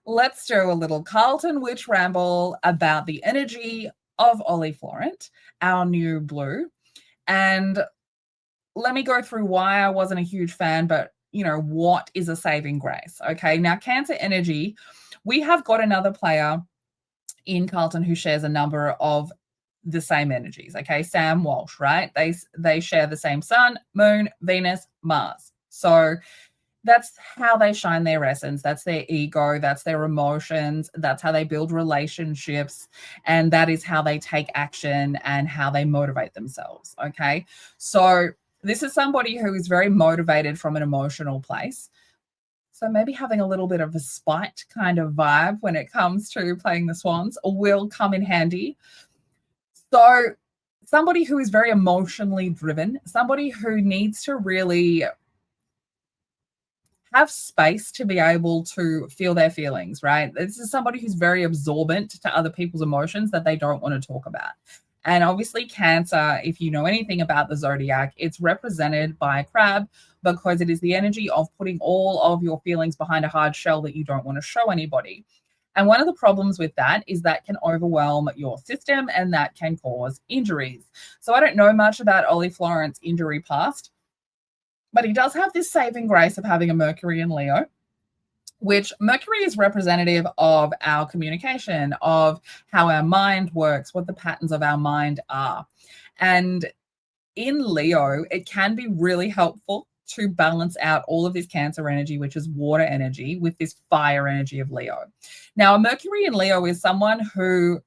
let's do a little Carlton Witch Ramble about the energy of Ollie Florent, our new blue. And let me go through why I wasn't a huge fan, but what is a saving grace? Okay, now Cancer energy, we have got another player in Carlton who shares a number of the same energies. Okay, Sam Walsh, right? They share the same sun, moon, Venus, Mars. So that's how they shine their essence. That's their ego. That's their emotions. That's how they build relationships. And that is how they take action and how they motivate themselves. Okay. So this is somebody who is very motivated from an emotional place. So maybe having a little bit of a spite kind of vibe when it comes to playing the swans will come in handy. So somebody who is very emotionally driven, somebody who needs to really have space to be able to feel their feelings, right? This is somebody who's very absorbent to other people's emotions that they don't want to talk about. And obviously Cancer, if you know anything about the zodiac, it's represented by a crab because it is the energy of putting all of your feelings behind a hard shell that you don't want to show anybody. And one of the problems with that is that can overwhelm your system and that can cause injuries. So I don't know much about Ollie Florent's injury past, but he does have this saving grace of having a Mercury in Leo, which Mercury is representative of our communication, of how our mind works, what the patterns of our mind are. And in Leo, it can be really helpful to balance out all of this Cancer energy, which is water energy, with this fire energy of Leo. Now, a Mercury in Leo is someone who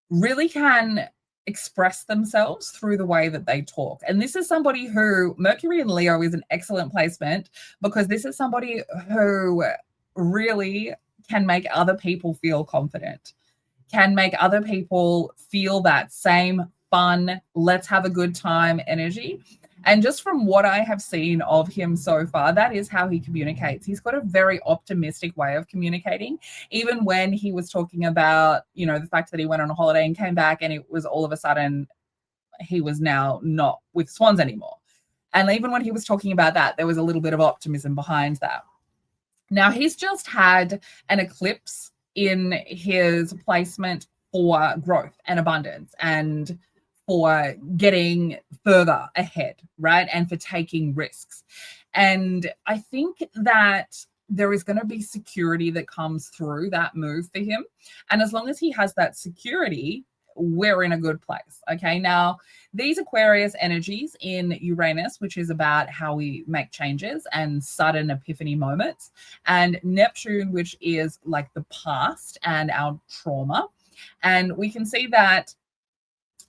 really can express themselves through the way that they talk. And this is somebody who, Mercury in Leo is an excellent placement because this is somebody who really can make other people feel confident, can make other people feel that same fun, let's have a good time energy. And just from what I have seen of him so far, that is how he communicates. He's got a very optimistic way of communicating. Even when he was talking about, the fact that he went on a holiday and came back and it was all of a sudden he was now not with swans anymore. And even when he was talking about that, there was a little bit of optimism behind that. Now, he's just had an eclipse in his placement for growth and abundance and for getting further ahead, right? And for taking risks. And I think that there is going to be security that comes through that move for him. And as long as he has that security, we're in a good place. Okay. Now, these Aquarius energies in Uranus, which is about how we make changes and sudden epiphany moments, and Neptune, which is like the past and our trauma. And we can see that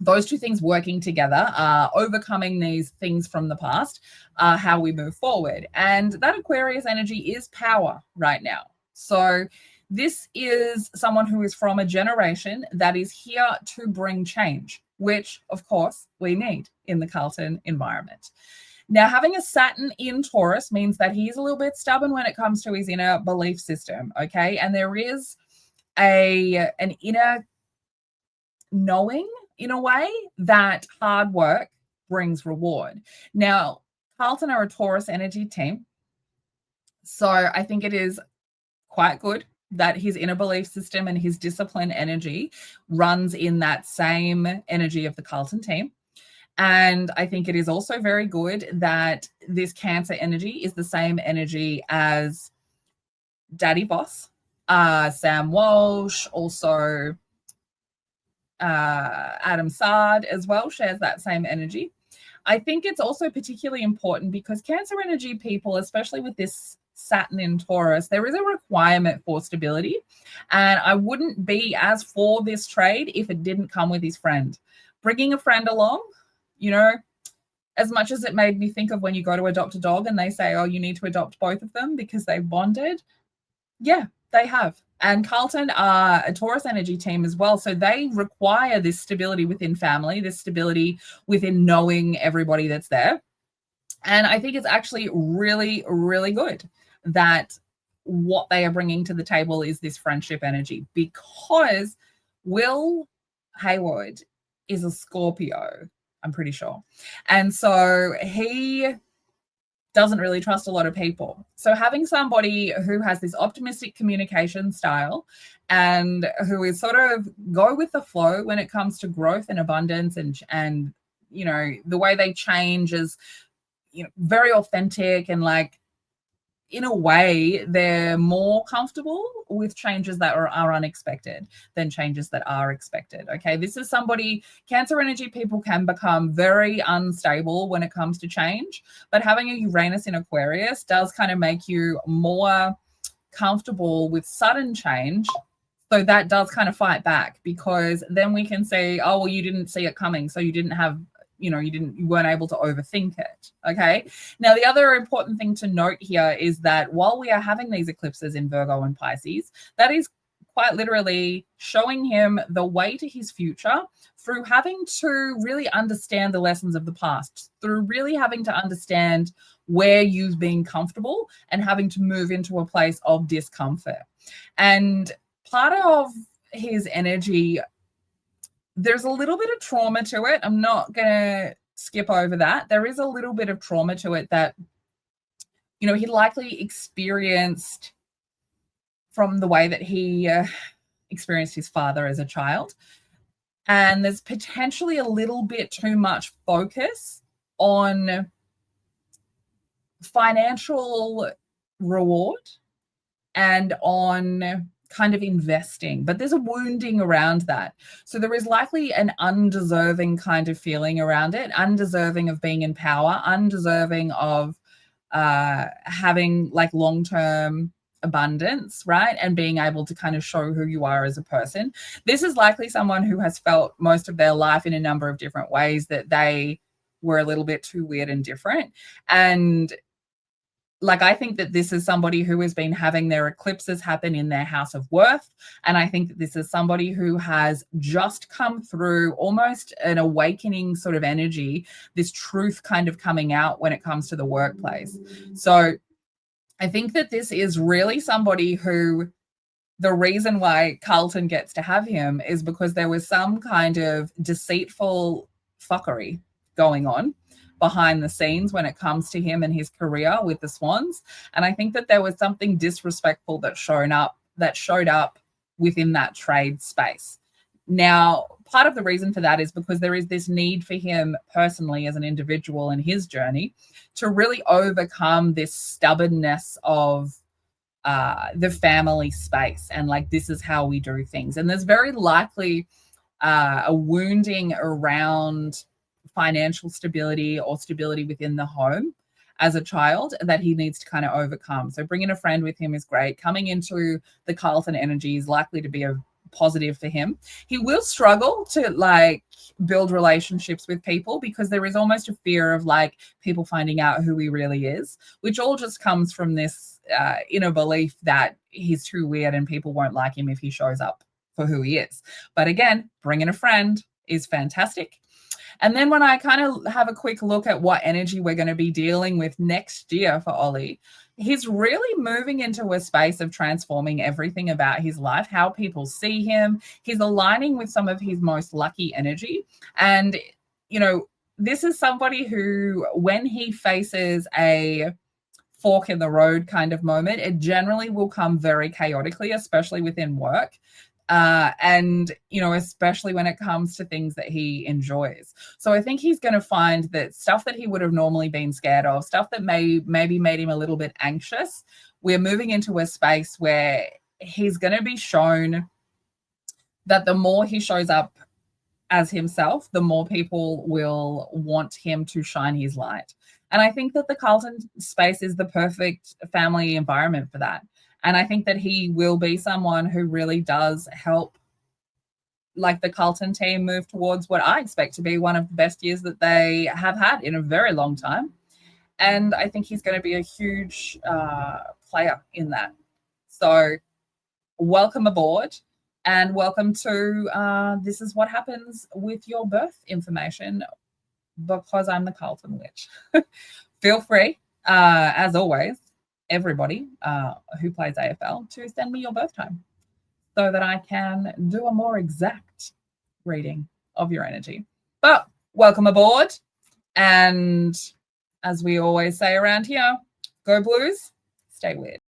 those two things working together, overcoming these things from the past, how we move forward. And that Aquarius energy is power right now. So this is someone who is from a generation that is here to bring change, which, of course, we need in the Carlton environment. Now, having a Saturn in Taurus means that he's a little bit stubborn when it comes to his inner belief system, okay? And there is an inner knowing, in a way, that hard work brings reward. Now, Carlton are a Taurus energy team. So I think it is quite good that his inner belief system and his discipline energy runs in that same energy of the Carlton team. And I think it is also very good that this Cancer energy is the same energy as Daddy Boss, Sam Walsh, also Adam Sard as well shares that same energy. I think it's also particularly important because Cancer energy people, especially with this Saturn in Taurus, there is a requirement for stability. And I wouldn't be as for this trade if it didn't come with his friend. Bringing a friend along, as much as it made me think of when you go to adopt a dog and they say, oh, you need to adopt both of them because they bonded. Yeah, they have. And Carlton are a Taurus energy team as well. So they require this stability within family, this stability within knowing everybody that's there. And I think it's actually really, really good that what they are bringing to the table is this friendship energy, because Will Hayward is a Scorpio, I'm pretty sure. And so he doesn't really trust a lot of people. So having somebody who has this optimistic communication style and who is sort of go with the flow when it comes to growth and abundance and you know, the way they change is, you know, very authentic, and like in a way they're more comfortable with changes that are unexpected than changes that are expected. Okay, this is somebody, Cancer energy people can become very unstable when it comes to change, but having a Uranus in Aquarius does kind of make you more comfortable with sudden change. So that does kind of fight back, because then we can say, oh, well, you didn't see it coming, so you didn't have, you know, you weren't able to overthink it. Okay. Now, the other important thing to note here is that while we are having these eclipses in Virgo and Pisces, that is quite literally showing him the way to his future through having to really understand the lessons of the past, through really having to understand where you've been comfortable and having to move into a place of discomfort. And part of his energy, there's a little bit of trauma to it. I'm not going to skip over that. There is a little bit of trauma to it that, you know, he likely experienced from the way that he experienced his father as a child. And there's potentially a little bit too much focus on financial reward and on kind of investing, but there's a wounding around that. So there is likely an undeserving kind of feeling around it, undeserving of being in power, undeserving of having like long-term abundance, right? And being able to kind of show who you are as a person. This is likely someone who has felt most of their life in a number of different ways that they were a little bit too weird and different. And like, I think that this is somebody who has been having their eclipses happen in their house of worth. And I think that this is somebody who has just come through almost an awakening sort of energy, this truth kind of coming out when it comes to the workplace. So I think that this is really somebody who, the reason why Carlton gets to have him is because there was some kind of deceitful fuckery going on behind the scenes when it comes to him and his career with the Swans. And I think that there was something disrespectful that showed up within that trade space. Now, part of the reason for that is because there is this need for him personally as an individual in his journey to really overcome this stubbornness of the family space and like, this is how we do things. And there's very likely a wounding around financial stability or stability within the home as a child that he needs to kind of overcome. So bringing a friend with him is great. Coming into the Carlton energy is likely to be a positive for him. He will struggle to like build relationships with people because there is almost a fear of like people finding out who he really is, which all just comes from this inner belief that he's too weird and people won't like him if he shows up for who he is. But again, bringing a friend is fantastic. And then when I kind of have a quick look at what energy we're going to be dealing with next year for Ollie, he's really moving into a space of transforming everything about his life, how people see him. He's aligning with some of his most lucky energy. And, you know, this is somebody who, when he faces a fork in the road kind of moment, it generally will come very chaotically, especially within work. And, you know, especially when it comes to things that he enjoys. So I think he's going to find that stuff that he would have normally been scared of, stuff that maybe made him a little bit anxious, we're moving into a space where he's going to be shown that the more he shows up as himself, the more people will want him to shine his light. And I think that the Carlton space is the perfect family environment for that. And I think that he will be someone who really does help like the Carlton team move towards what I expect to be one of the best years that they have had in a very long time. And I think he's going to be a huge player in that. So welcome aboard and welcome to This Is What Happens with Your Birth Information, because I'm the Carlton Witch. Feel free, as always, everybody who plays AFL to send me your birth time so that I can do a more exact reading of your energy. But welcome aboard. And as we always say around here, go Blues, stay weird.